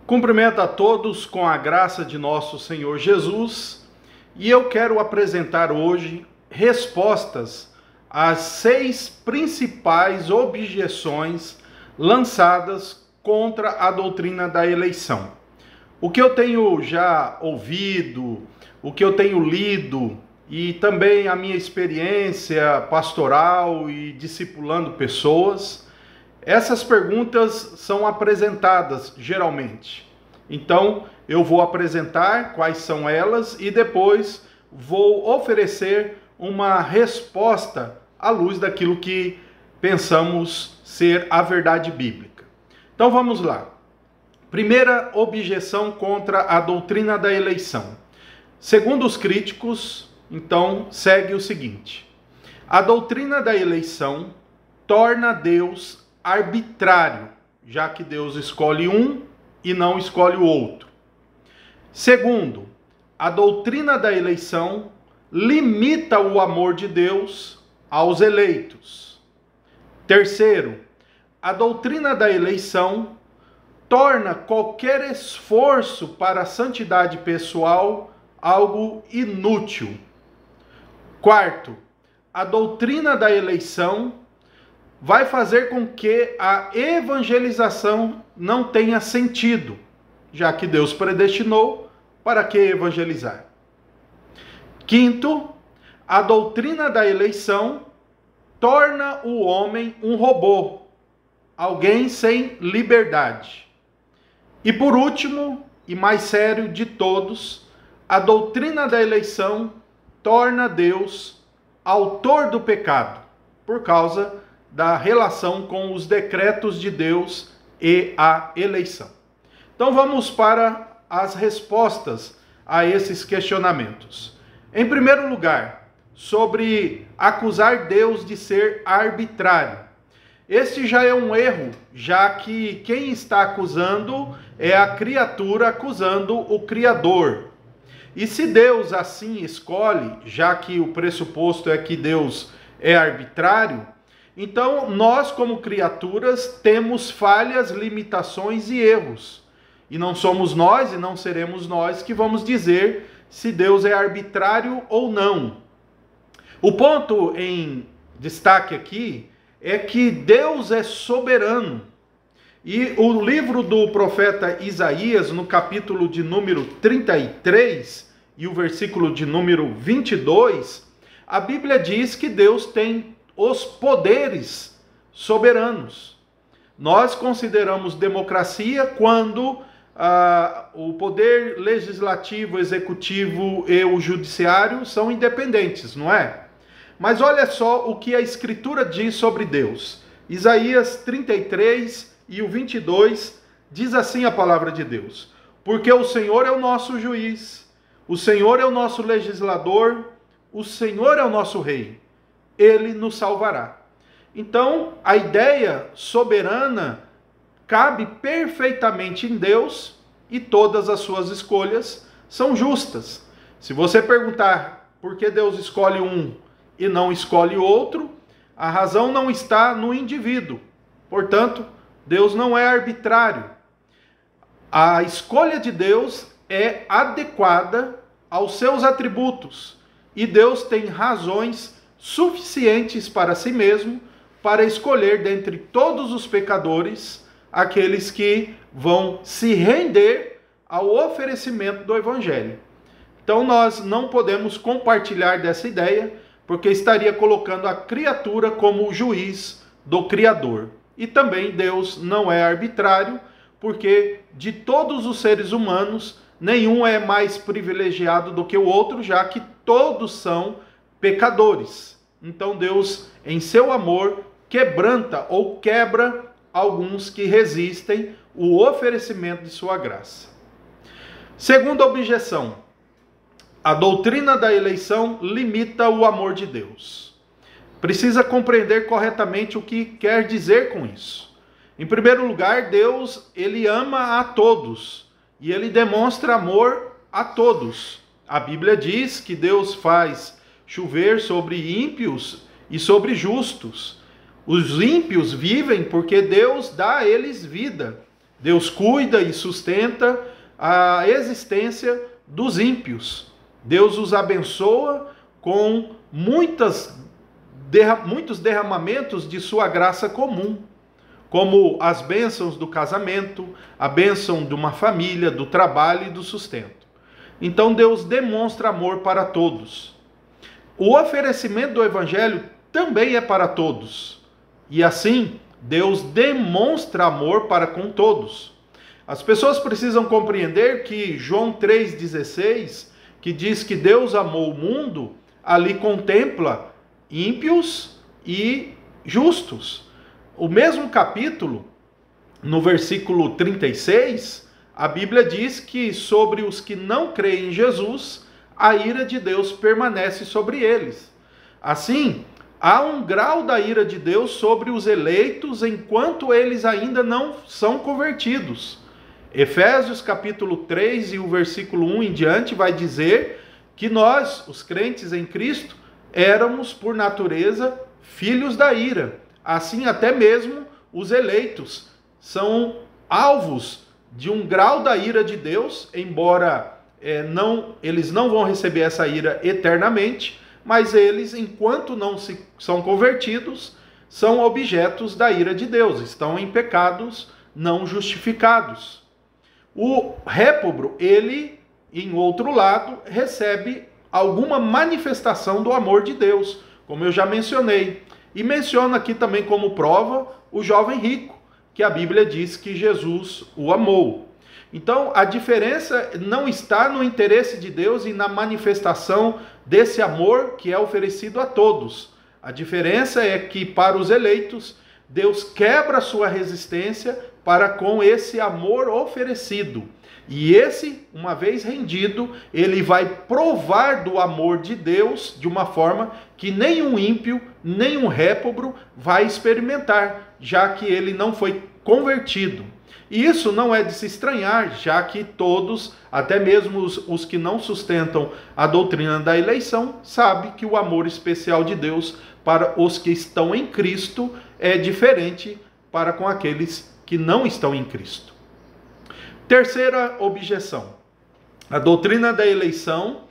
Cumprimento a todos com a graça de nosso Senhor Jesus e eu quero apresentar hoje respostas às 6 principais objeções lançadas contra a doutrina da eleição. O que eu tenho já ouvido, o que eu tenho lido e também a minha experiência pastoral e discipulando pessoas, essas perguntas são apresentadas geralmente. Então, eu vou apresentar quais são elas e depois vou oferecer uma resposta à luz daquilo que pensamos ser a verdade bíblica. Então, vamos lá. Primeira objeção contra a doutrina da eleição. Segundo os críticos, então, segue o seguinte: a doutrina da eleição torna Deus arbitrário, já que Deus escolhe um e não escolhe o outro. Segundo, a doutrina da eleição limita o amor de Deus aos eleitos. Terceiro, a doutrina da eleição torna qualquer esforço para a santidade pessoal algo inútil. Quarto, a doutrina da eleição vai fazer com que a evangelização não tenha sentido, já que Deus predestinou, para que evangelizar? Quinto, a doutrina da eleição torna o homem um robô, alguém sem liberdade. E por último, e mais sério de todos, a doutrina da eleição torna Deus autor do pecado, por causa da relação com os decretos de Deus e a eleição. Então vamos para as respostas a esses questionamentos. Em primeiro lugar, sobre acusar Deus de ser arbitrário. Este já é um erro, já que quem está acusando é a criatura acusando o Criador. E se Deus assim escolhe, já que o pressuposto é que Deus é arbitrário, então nós como criaturas temos falhas, limitações e erros. E não somos nós e não seremos nós que vamos dizer se Deus é arbitrário ou não. O ponto em destaque aqui é que Deus é soberano. E o livro do profeta Isaías, no capítulo de número 33 e o versículo de número 22, a Bíblia diz que Deus tem os poderes soberanos. Nós consideramos democracia quando o poder legislativo, executivo e o judiciário são independentes, não é? Mas olha só o que a Escritura diz sobre Deus. Isaías 33 e o 22 diz assim a palavra de Deus: porque o Senhor é o nosso juiz, o Senhor é o nosso legislador, o Senhor é o nosso rei. Ele nos salvará. Então, a ideia soberana cabe perfeitamente em Deus e todas as suas escolhas são justas. Se você perguntar por que Deus escolhe um e não escolhe outro, a razão não está no indivíduo. Portanto, Deus não é arbitrário. A escolha de Deus é adequada aos seus atributos e Deus tem razões suficientes para si mesmo para escolher dentre todos os pecadores aqueles que vão se render ao oferecimento do Evangelho. Então nós não podemos compartilhar dessa ideia, porque estaria colocando a criatura como o juiz do Criador. E também Deus não é arbitrário, porque de todos os seres humanos, nenhum é mais privilegiado do que o outro, já que todos são pecadores. Então Deus, em seu amor, quebranta ou quebra alguns que resistem o oferecimento de sua graça. Segunda objeção: a doutrina da eleição limita o amor de Deus. Precisa compreender corretamente o que quer dizer com isso. Em primeiro lugar, Deus, ele ama a todos e ele demonstra amor a todos. A Bíblia diz que Deus faz chover sobre ímpios e sobre justos. Os ímpios vivem porque Deus dá a eles vida. Deus cuida e sustenta a existência dos ímpios. Deus os abençoa com muitos derramamentos de sua graça comum, como as bênçãos do casamento, a bênção de uma família, do trabalho e do sustento. Então Deus demonstra amor para todos. O oferecimento do Evangelho também é para todos. E assim, Deus demonstra amor para com todos. As pessoas precisam compreender que João 3,16, que diz que Deus amou o mundo, ali contempla ímpios e justos. O mesmo capítulo, no versículo 36, a Bíblia diz que sobre os que não creem em Jesus, a ira de Deus permanece sobre eles. Assim, há um grau da ira de Deus sobre os eleitos enquanto eles ainda não são convertidos. Efésios capítulo 3 e o versículo 1 em diante vai dizer que nós, os crentes em Cristo, éramos por natureza filhos da ira. Assim até mesmo os eleitos são alvos de um grau da ira de Deus, embora eles não vão receber essa ira eternamente, mas eles, enquanto não são convertidos, são objetos da ira de Deus, estão em pecados não justificados. O réprobo, ele, em outro lado, recebe alguma manifestação do amor de Deus, como eu já mencionei. E menciono aqui também como prova o jovem rico, que a Bíblia diz que Jesus o amou. Então, a diferença não está no interesse de Deus e na manifestação desse amor que é oferecido a todos. A diferença é que, para os eleitos, Deus quebra a sua resistência para com esse amor oferecido. E esse, uma vez rendido, ele vai provar do amor de Deus de uma forma que nenhum ímpio, nenhum réprobo vai experimentar, já que ele não foi convertido. E isso não é de se estranhar, já que todos, até mesmo os que não sustentam a doutrina da eleição, sabem que o amor especial de Deus para os que estão em Cristo é diferente para com aqueles que não estão em Cristo. Terceira objeção: a doutrina da eleição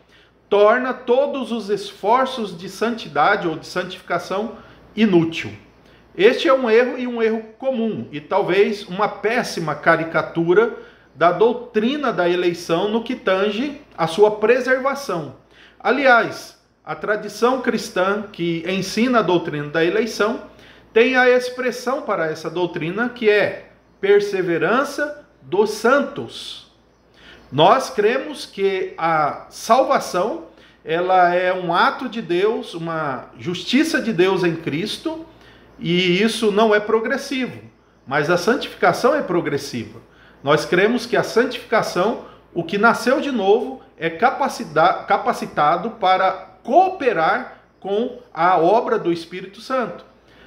torna todos os esforços de santidade ou de santificação inútil. Este é um erro e um erro comum, e talvez uma péssima caricatura da doutrina da eleição no que tange a sua preservação. Aliás, a tradição cristã que ensina a doutrina da eleição tem a expressão para essa doutrina que é perseverança dos santos. Nós cremos que a salvação, ela é um ato de Deus, uma justiça de Deus em Cristo, e isso não é progressivo, mas a santificação é progressiva. Nós cremos que a santificação, o que nasceu de novo, é capacitado para cooperar com a obra do Espírito Santo.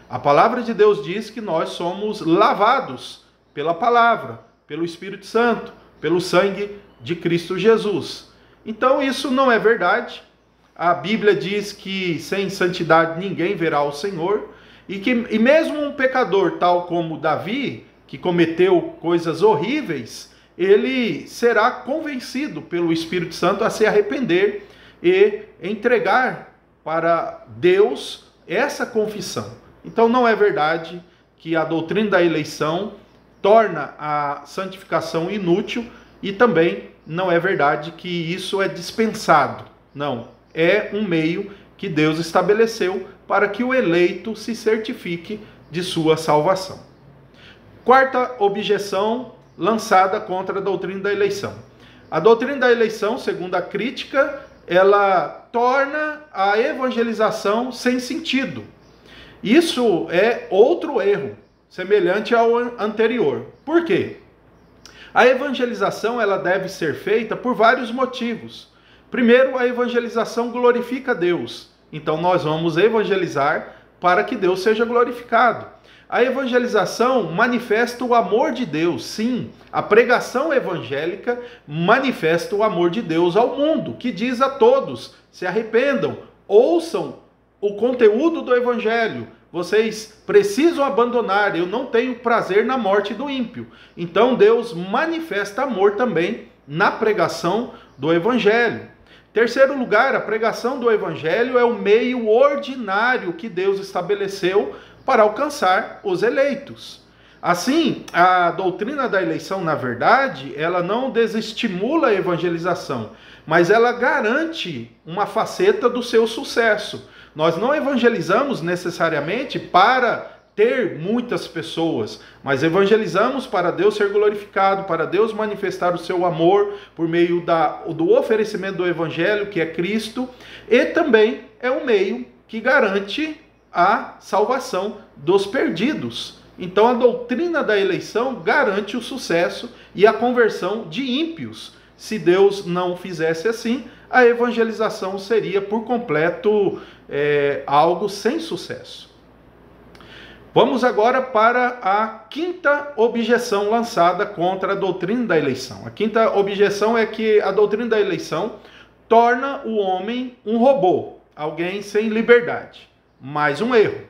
A palavra de Deus diz que nós somos lavados pela palavra, pelo Espírito Santo, pelo sangue de Cristo Jesus. Então isso não é verdade. A Bíblia diz que sem santidade ninguém verá o Senhor, e mesmo um pecador tal como Davi, que cometeu coisas horríveis, ele será convencido pelo Espírito Santo a se arrepender e entregar para Deus essa confissão. Então não é verdade que a doutrina da eleição torna a santificação inútil, e também não é verdade que isso é dispensado. Não, é um meio que Deus estabeleceu para que o eleito se certifique de sua salvação. Quarta objeção lançada contra a doutrina da eleição. A doutrina da eleição, segundo a crítica, ela torna a evangelização sem sentido. Isso é outro erro, semelhante ao anterior. Por quê? A evangelização ela deve ser feita por vários motivos. Primeiro, a evangelização glorifica Deus. Então nós vamos evangelizar para que Deus seja glorificado. A evangelização manifesta o amor de Deus. Sim, a pregação evangélica manifesta o amor de Deus ao mundo, que diz a todos: se arrependam, ouçam o conteúdo do evangelho, vocês precisam abandonar, eu não tenho prazer na morte do ímpio. Então Deus manifesta amor também na pregação do Evangelho. Terceiro lugar, a pregação do Evangelho é o meio ordinário que Deus estabeleceu para alcançar os eleitos. Assim, a doutrina da eleição, na verdade, ela não desestimula a evangelização, mas ela garante uma faceta do seu sucesso. Nós não evangelizamos necessariamente para ter muitas pessoas, mas evangelizamos para Deus ser glorificado, para Deus manifestar o seu amor por meio do oferecimento do Evangelho, que é Cristo, e também é um meio que garante a salvação dos perdidos. Então a doutrina da eleição garante o sucesso e a conversão de ímpios. Se Deus não fizesse assim, a evangelização seria por completo algo sem sucesso. Vamos agora para a quinta objeção lançada contra a doutrina da eleição. A quinta objeção é que a doutrina da eleição torna o homem um robô, alguém sem liberdade. Mais um erro,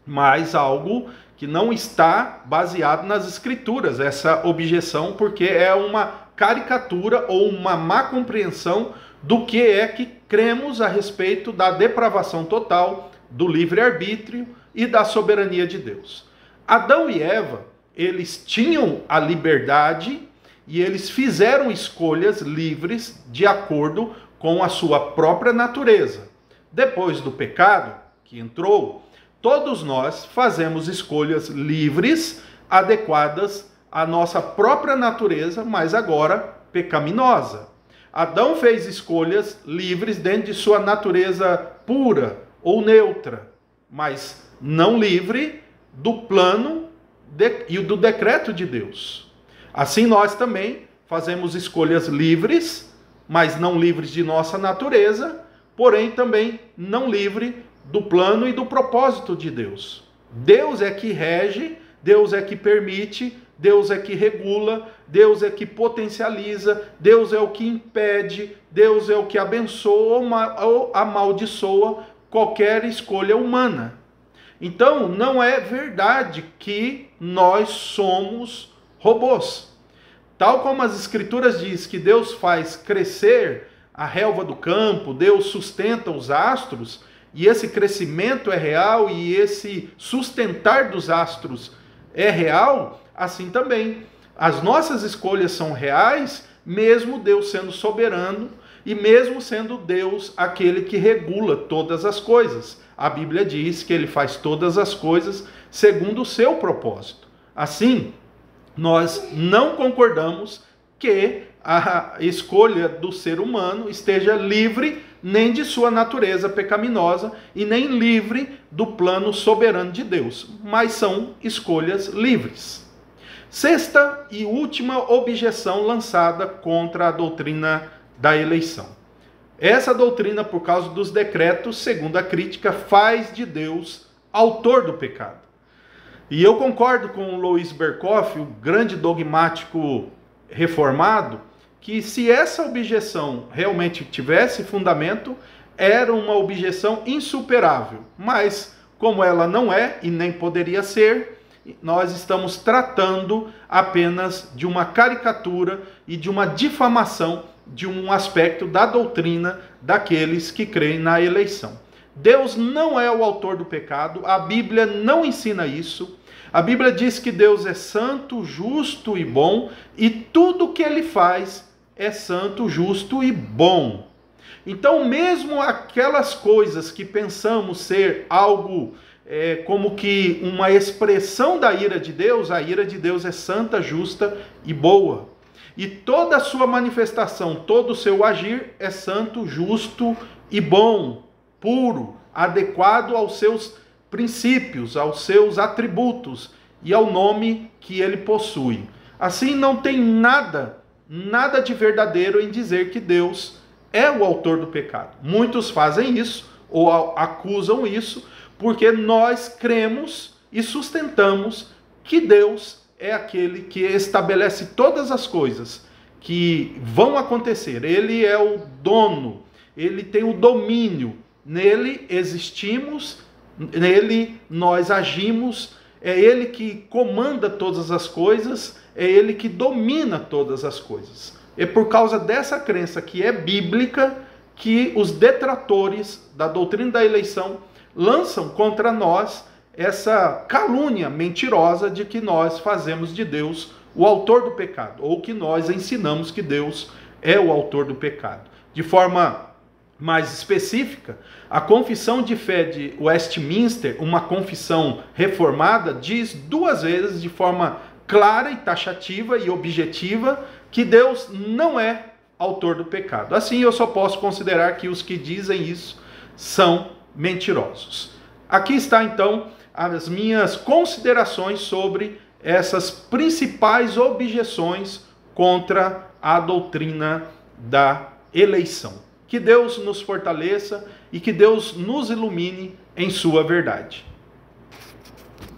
mais algo que não está baseado nas escrituras, essa objeção, porque é uma caricatura ou uma má compreensão do que é que cremos a respeito da depravação total, do livre-arbítrio e da soberania de Deus. Adão e Eva, eles tinham a liberdade e eles fizeram escolhas livres de acordo com a sua própria natureza. Depois do pecado que entrou, todos nós fazemos escolhas livres, adequadas à nossa própria natureza, mas agora pecaminosa. Adão fez escolhas livres dentro de sua natureza pura ou neutra, mas não livre do plano e do decreto de Deus. Assim nós também fazemos escolhas livres, mas não livres de nossa natureza, porém também não livre do plano e do propósito de Deus. Deus é que rege, Deus é que permite, Deus é que regula, Deus é que potencializa, Deus é o que impede, Deus é o que abençoa ou amaldiçoa qualquer escolha humana. Então, não é verdade que nós somos robôs. Tal como as escrituras diz que Deus faz crescer a relva do campo, Deus sustenta os astros, e esse crescimento é real e esse sustentar dos astros é real, assim também. As nossas escolhas são reais, mesmo Deus sendo soberano e mesmo sendo Deus aquele que regula todas as coisas. A Bíblia diz que ele faz todas as coisas segundo o seu propósito. Assim, nós não concordamos que a escolha do ser humano esteja livre nem de sua natureza pecaminosa e nem livre do plano soberano de Deus, mas são escolhas livres. Sexta e última objeção lançada contra a doutrina da eleição. Essa doutrina, por causa dos decretos, segundo a crítica, faz de Deus autor do pecado. E eu concordo com o Louis Berkhoff, o grande dogmático reformado, que se essa objeção realmente tivesse fundamento, era uma objeção insuperável. Mas, como ela não é e nem poderia ser, nós estamos tratando apenas de uma caricatura e de uma difamação de um aspecto da doutrina daqueles que creem na eleição. Deus não é o autor do pecado, a Bíblia não ensina isso. A Bíblia diz que Deus é santo, justo e bom, e tudo que ele faz é santo, justo e bom. Então, mesmo aquelas coisas que pensamos ser algo como que uma expressão da ira de Deus, a ira de Deus é santa, justa e boa. E toda a sua manifestação, todo o seu agir é santo, justo e bom, puro, adequado aos seus princípios, aos seus atributos e ao nome que ele possui. Assim, não tem nada de verdadeiro em dizer que Deus é o autor do pecado. Muitos fazem isso ou acusam isso porque nós cremos e sustentamos que Deus é aquele que estabelece todas as coisas que vão acontecer. Ele é o dono, ele tem o domínio. Nele existimos nele nós agimos, é ele que comanda todas as coisas, é ele que domina todas as coisas. É por causa dessa crença que é bíblica que os detratores da doutrina da eleição lançam contra nós essa calúnia mentirosa de que nós fazemos de Deus o autor do pecado, ou que nós ensinamos que Deus é o autor do pecado. De forma mais específica, a confissão de fé de Westminster, uma confissão reformada, diz 2 vezes de forma clara e taxativa e objetiva que Deus não é autor do pecado. Assim, eu só posso considerar que os que dizem isso são mentirosos. Aqui está então as minhas considerações sobre essas principais objeções contra a doutrina da eleição. Que Deus nos fortaleça e que Deus nos ilumine em sua verdade.